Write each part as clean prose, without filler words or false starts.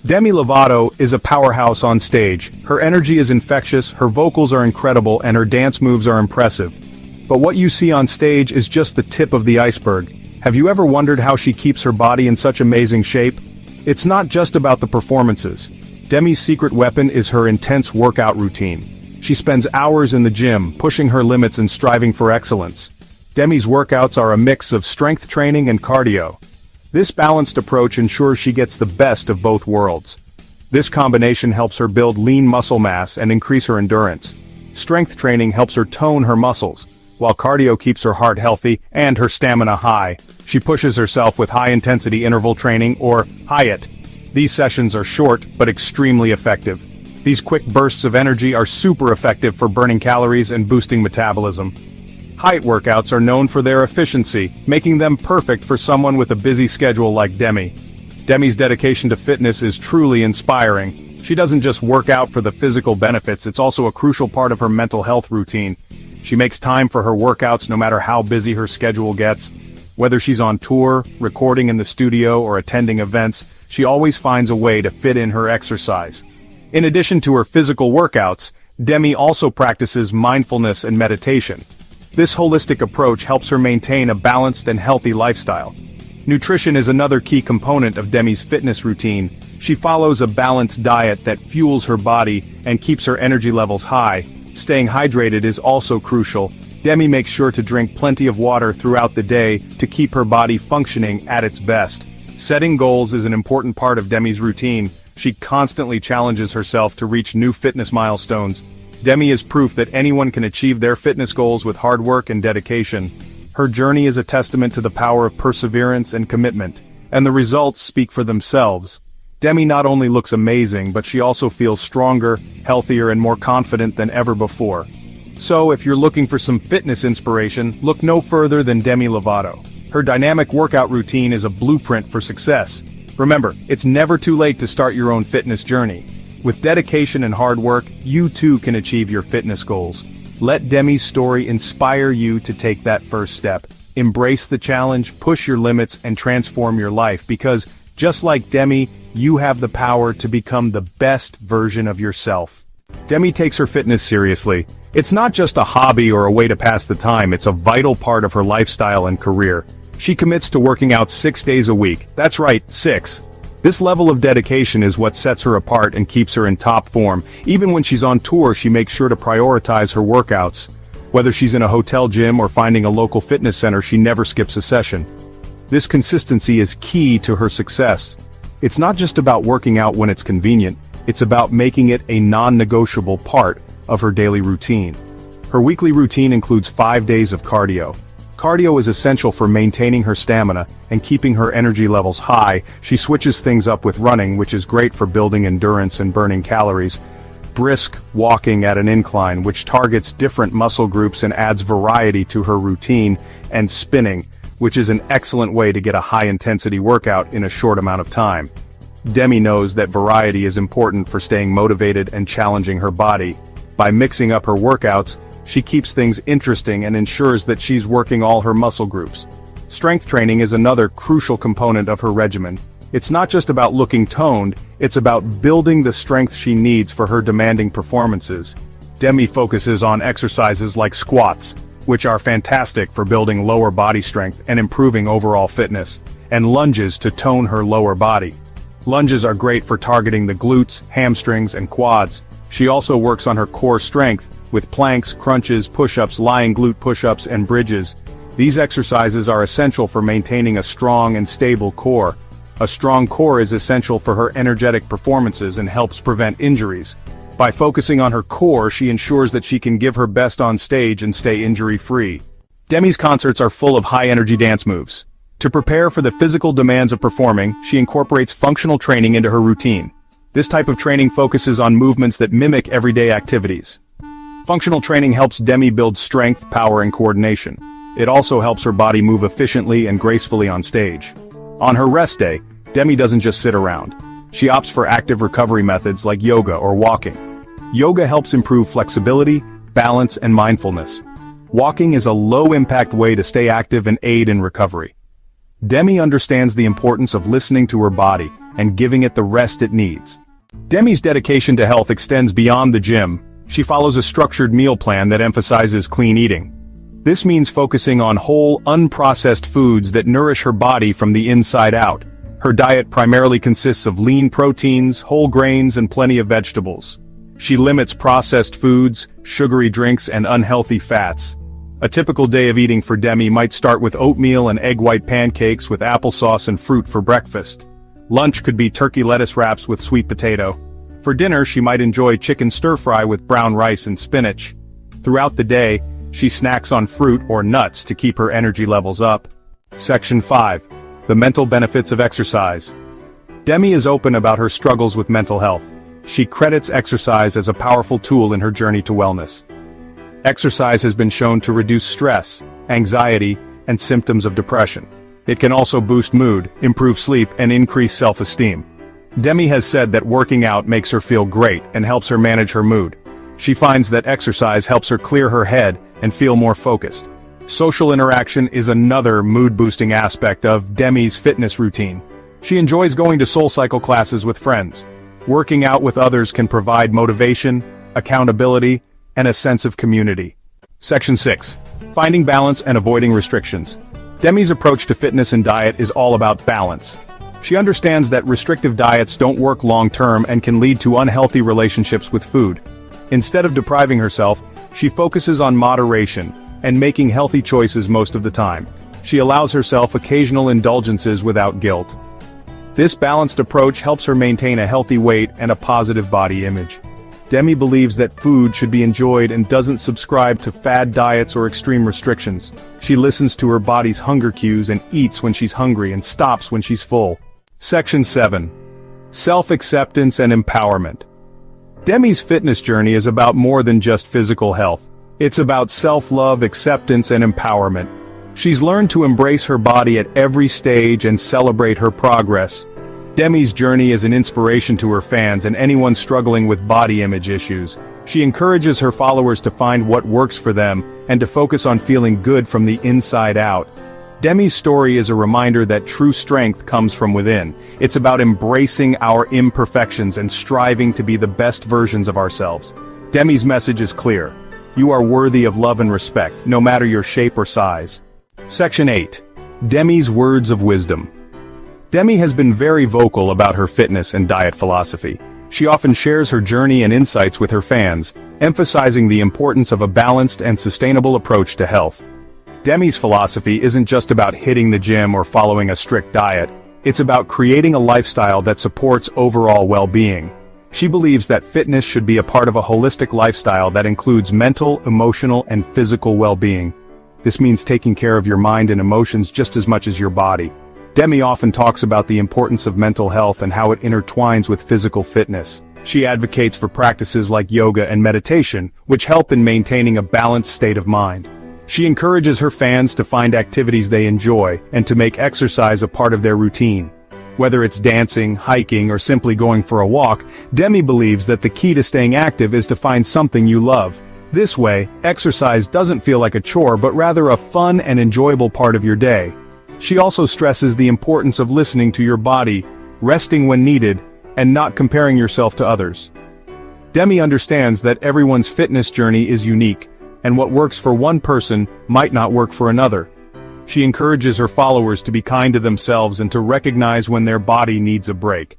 Demi Lovato is a powerhouse on stage. Her energy is infectious, her vocals are incredible, and her dance moves are impressive. But what you see on stage is just the tip of the iceberg. Have you ever wondered how she keeps her body in such amazing shape? It's not just about the performances. Demi's secret weapon is her intense workout routine. She spends hours in the gym, pushing her limits and striving for excellence. Demi's workouts are a mix of strength training and cardio. This balanced approach ensures she gets the best of both worlds. This combination helps her build lean muscle mass and increase her endurance. Strength training helps her tone her muscles, while cardio keeps her heart healthy and her stamina high. She pushes herself with high-intensity interval training, or HIIT. These sessions are short, but extremely effective. These quick bursts of energy are super effective for burning calories and boosting metabolism. HIIT workouts are known for their efficiency, making them perfect for someone with a busy schedule like Demi. Demi's dedication to fitness is truly inspiring. She doesn't just work out for the physical benefits, it's also a crucial part of her mental health routine. She makes time for her workouts no matter how busy her schedule gets. Whether she's on tour, recording in the studio, or attending events, she always finds a way to fit in her exercise. In addition to her physical workouts, Demi also practices mindfulness and meditation. This holistic approach helps her maintain a balanced and healthy lifestyle. Nutrition is another key component of Demi's fitness routine. She follows a balanced diet that fuels her body and keeps her energy levels high. Staying hydrated is also crucial. Demi makes sure to drink plenty of water throughout the day to keep her body functioning at its best. Setting goals is an important part of Demi's routine. She constantly challenges herself to reach new fitness milestones. Demi is proof that anyone can achieve their fitness goals with hard work and dedication. Her journey is a testament to the power of perseverance and commitment, and the results speak for themselves. Demi not only looks amazing, but she also feels stronger, healthier, and more confident than ever before. So, if you're looking for some fitness inspiration, look no further than Demi Lovato. Her dynamic workout routine is a blueprint for success. Remember, it's never too late to start your own fitness journey. With dedication and hard work, you too can achieve your fitness goals. Let Demi's story inspire you to take that first step. Embrace the challenge, push your limits, and transform your life, because, just like Demi, you have the power to become the best version of yourself. Demi takes her fitness seriously. It's not just a hobby or a way to pass the time, it's a vital part of her lifestyle and career. She commits to working out 6 days a week. That's right, 6. This level of dedication is what sets her apart and keeps her in top form. Even when she's on tour, she makes sure to prioritize her workouts. Whether she's in a hotel gym or finding a local fitness center, she never skips a session. This consistency is key to her success. It's not just about working out when it's convenient, it's about making it a non-negotiable part of her daily routine. Her weekly routine includes 5 days of cardio. Cardio is essential for maintaining her stamina and keeping her energy levels high. She switches things up with running, which is great for building endurance and burning calories. Brisk walking at an incline, which targets different muscle groups and adds variety to her routine. And spinning, which is an excellent way to get a high-intensity workout in a short amount of time. Demi knows that variety is important for staying motivated and challenging her body. By mixing up her workouts, she keeps things interesting and ensures that she's working all her muscle groups. Strength training is another crucial component of her regimen. It's not just about looking toned, it's about building the strength she needs for her demanding performances. Demi focuses on exercises like squats, which are fantastic for building lower body strength and improving overall fitness, and lunges to tone her lower body. Lunges are great for targeting the glutes, hamstrings, and quads. She also works on her core strength, with planks, crunches, push-ups, lying glute push-ups, and bridges. These exercises are essential for maintaining a strong and stable core. A strong core is essential for her energetic performances and helps prevent injuries. By focusing on her core, she ensures that she can give her best on stage and stay injury-free. Demi's concerts are full of high-energy dance moves. To prepare for the physical demands of performing, she incorporates functional training into her routine. This type of training focuses on movements that mimic everyday activities. Functional training helps Demi build strength, power, and coordination. It also helps her body move efficiently and gracefully on stage. On her rest day, Demi doesn't just sit around. She opts for active recovery methods like yoga or walking. Yoga helps improve flexibility, balance, and mindfulness. Walking is a low-impact way to stay active and aid in recovery. Demi understands the importance of listening to her body and giving it the rest it needs. Demi's dedication to health extends beyond the gym. She follows a structured meal plan that emphasizes clean eating. This means focusing on whole, unprocessed foods that nourish her body from the inside out. Her diet primarily consists of lean proteins, whole grains, and plenty of vegetables. She limits processed foods, sugary drinks, and unhealthy fats. A typical day of eating for Demi might start with oatmeal and egg white pancakes with applesauce and fruit for breakfast. Lunch could be turkey lettuce wraps with sweet potato. For dinner, she might enjoy chicken stir-fry with brown rice and spinach. Throughout the day, she snacks on fruit or nuts to keep her energy levels up. Section 5. The mental benefits of exercise. Demi is open about her struggles with mental health. She credits exercise as a powerful tool in her journey to wellness. Exercise has been shown to reduce stress, anxiety, and symptoms of depression. It can also boost mood, improve sleep, and increase self-esteem. Demi has said that working out makes her feel great and helps her manage her mood. She finds that exercise helps her clear her head and feel more focused. Social interaction is another mood-boosting aspect of Demi's fitness routine. She enjoys going to SoulCycle classes with friends. Working out with others can provide motivation, accountability, and a sense of community. Section 6. Finding balance and avoiding restrictions. Demi's approach to fitness and diet is all about balance. She understands that restrictive diets don't work long-term and can lead to unhealthy relationships with food. Instead of depriving herself, she focuses on moderation and making healthy choices most of the time. She allows herself occasional indulgences without guilt. This balanced approach helps her maintain a healthy weight and a positive body image. Demi believes that food should be enjoyed and doesn't subscribe to fad diets or extreme restrictions. She listens to her body's hunger cues and eats when she's hungry and stops when she's full. Section 7. Self-acceptance and empowerment. Demi's fitness journey is about more than just physical health. It's about self-love, acceptance, and empowerment. She's learned to embrace her body at every stage and celebrate her progress. Demi's journey is an inspiration to her fans and anyone struggling with body image issues. She encourages her followers to find what works for them and to focus on feeling good from the inside out. Demi's story is a reminder that true strength comes from within. It's about embracing our imperfections and striving to be the best versions of ourselves. Demi's message is clear. You are worthy of love and respect, no matter your shape or size. Section 8. Demi's words of wisdom. Demi has been very vocal about her fitness and diet philosophy. She often shares her journey and insights with her fans, emphasizing the importance of a balanced and sustainable approach to health. Demi's philosophy isn't just about hitting the gym or following a strict diet. It's about creating a lifestyle that supports overall well-being. She believes that fitness should be a part of a holistic lifestyle that includes mental, emotional, and physical well-being. This means taking care of your mind and emotions just as much as your body. Demi often talks about the importance of mental health and how it intertwines with physical fitness. She advocates for practices like yoga and meditation, which help in maintaining a balanced state of mind. She encourages her fans to find activities they enjoy and to make exercise a part of their routine. Whether it's dancing, hiking, or simply going for a walk, Demi believes that the key to staying active is to find something you love. This way, exercise doesn't feel like a chore but rather a fun and enjoyable part of your day. She also stresses the importance of listening to your body, resting when needed, and not comparing yourself to others. Demi understands that everyone's fitness journey is unique, and what works for one person might not work for another. She encourages her followers to be kind to themselves and to recognize when their body needs a break.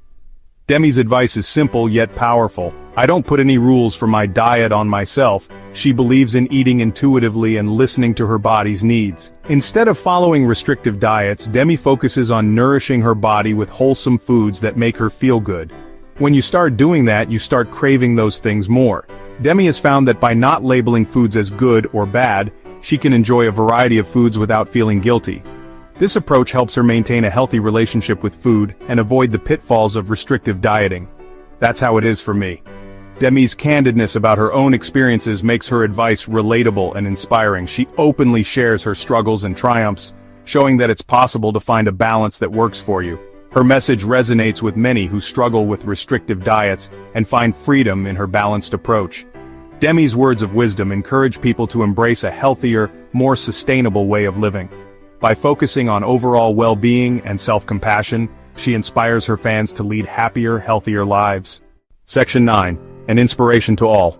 Demi's advice is simple yet powerful. I don't put any rules for my diet on myself. She believes in eating intuitively and listening to her body's needs. Instead of following restrictive diets, Demi focuses on nourishing her body with wholesome foods that make her feel good. When you start doing that, you start craving those things more. Demi has found that by not labeling foods as good or bad, she can enjoy a variety of foods without feeling guilty. This approach helps her maintain a healthy relationship with food and avoid the pitfalls of restrictive dieting. That's how it is for me. Demi's candidness about her own experiences makes her advice relatable and inspiring. She openly shares her struggles and triumphs, showing that it's possible to find a balance that works for you. Her message resonates with many who struggle with restrictive diets and find freedom in her balanced approach. Demi's words of wisdom encourage people to embrace a healthier, more sustainable way of living. By focusing on overall well-being and self-compassion, she inspires her fans to lead happier, healthier lives. Section 9. An inspiration to all.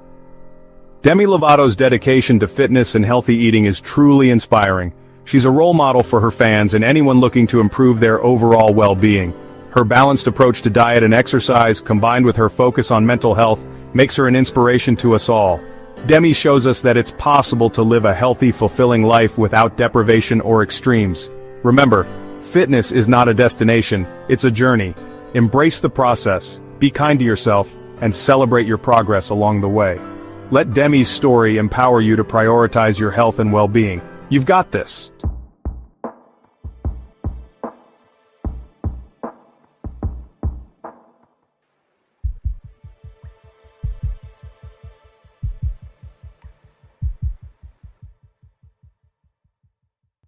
Demi Lovato's dedication to fitness and healthy eating is truly inspiring. She's a role model for her fans and anyone looking to improve their overall well-being. Her balanced approach to diet and exercise, combined with her focus on mental health, makes her an inspiration to us all. Demi shows us that it's possible to live a healthy, fulfilling life without deprivation or extremes. Remember, fitness is not a destination, it's a journey. Embrace the process, be kind to yourself, and celebrate your progress along the way. Let Demi's story empower you to prioritize your health and well-being. You've got this.